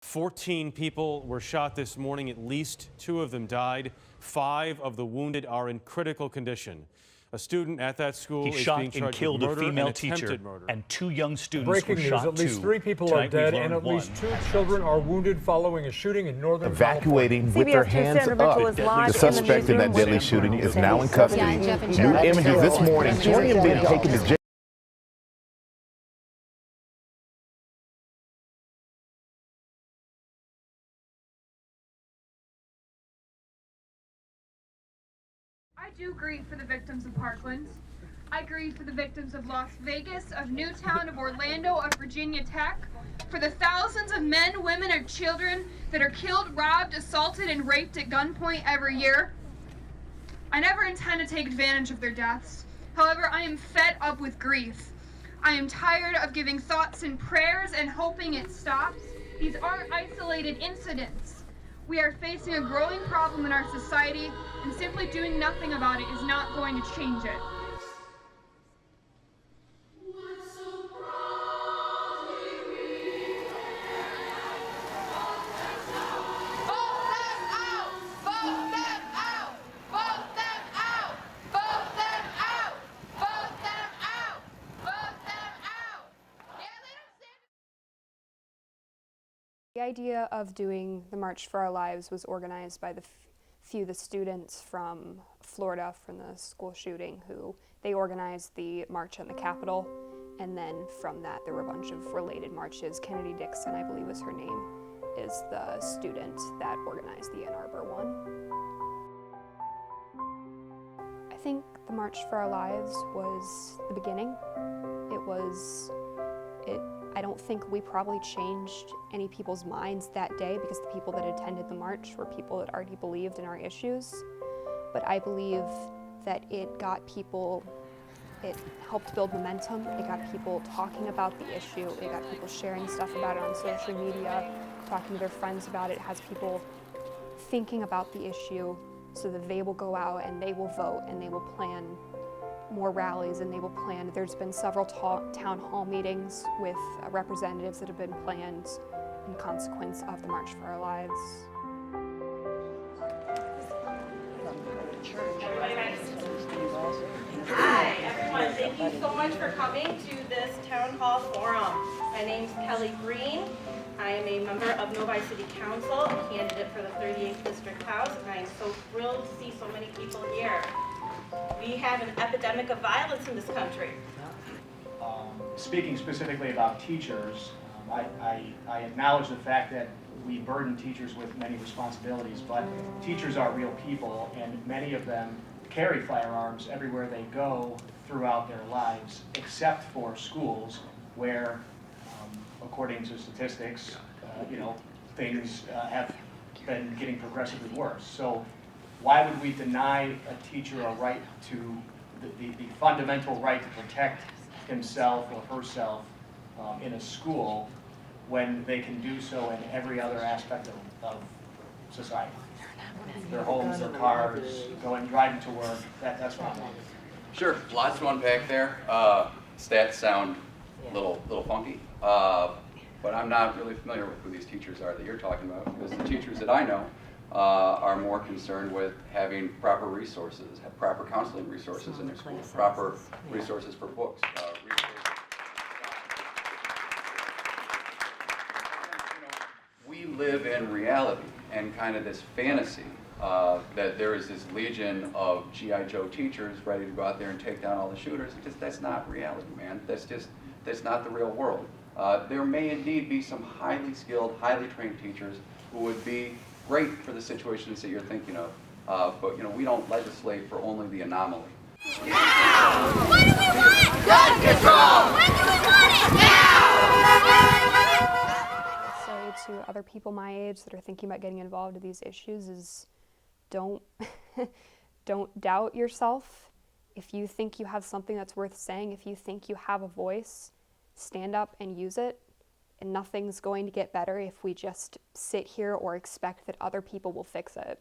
14 people were shot this morning. At least 2 of them died. 5 of the wounded are in critical condition. A student at that school is being charged with murder and attempted murder. He shot and killed a female teacher, and 2 young students were shot too. At least 3 people are dead, and at least 2 children are wounded following a shooting in northern evacuating with their hands up. The suspect in that deadly shooting is now in custody. New images this morning showing him being taken to jail. I do grieve for the victims of Parkland. I grieve for the victims of Las Vegas, of Newtown, of Orlando, of Virginia Tech, for the thousands of men, women, and children that are killed, robbed, assaulted, and raped at gunpoint every year. I never intend to take advantage of their deaths. However, I am fed up with grief. I am tired of giving thoughts and prayers and hoping it stops. These aren't isolated incidents. We are facing a growing problem in our society, and simply doing nothing about it is not going to change it. The idea of doing the March for Our Lives was organized by the few of the students from Florida from the school shooting who they organized the march on the Capitol, and then from that there were a bunch of related marches. Kennedy Dixon, I believe was her name, is the student that organized the Ann Arbor one. I think the March for Our Lives was the beginning. I don't think we probably changed any people's minds that day because the people that attended the march were people that already believed in our issues. But I believe that it helped build momentum. It got people talking about the issue. It got people sharing stuff about it on social media, talking to their friends about it. It has people thinking about the issue so that they will go out and they will vote and they will plan more rallies and they will plan. There's been several town hall meetings with representatives that have been planned in consequence of the March for Our Lives. Hi everyone, thank you so much for coming to this town hall forum. My name's Kelly Green. I am a member of Novi City Council, a candidate for the 38th District House, and I am so thrilled to see so many people here. We have an epidemic of violence in this country. Speaking specifically about teachers, I acknowledge the fact that we burden teachers with many responsibilities, but teachers are real people, and many of them carry firearms everywhere they go throughout their lives, except for schools where, according to statistics, things have been getting progressively worse. So why would we deny a teacher a right to the fundamental right to protect himself or herself in a school when they can do so in every other aspect of society? Their homes, their cars, driving to work, that's what I'm wondering. Sure, lots to unpack there. Stats sound a little funky, but I'm not really familiar with who these teachers are that you're talking about, because the teachers that I know are more concerned with having proper resources, have proper counseling resources in their schools, proper resources for books, We live in reality and kind of this fantasy that there is this legion of G.I. Joe teachers ready to go out there and take down all the shooters. That's not reality, man. That's not the real world. There may indeed be some highly skilled, highly trained teachers who would be great for the situations that you're thinking of, but we don't legislate for only the anomaly. Now! What do we want? Gun control! When do we want it? Now! I say to other people my age that are thinking about getting involved in these issues is don't doubt yourself. If you think you have something that's worth saying, if you think you have a voice, stand up and use it. And nothing's going to get better if we just sit here or expect that other people will fix it.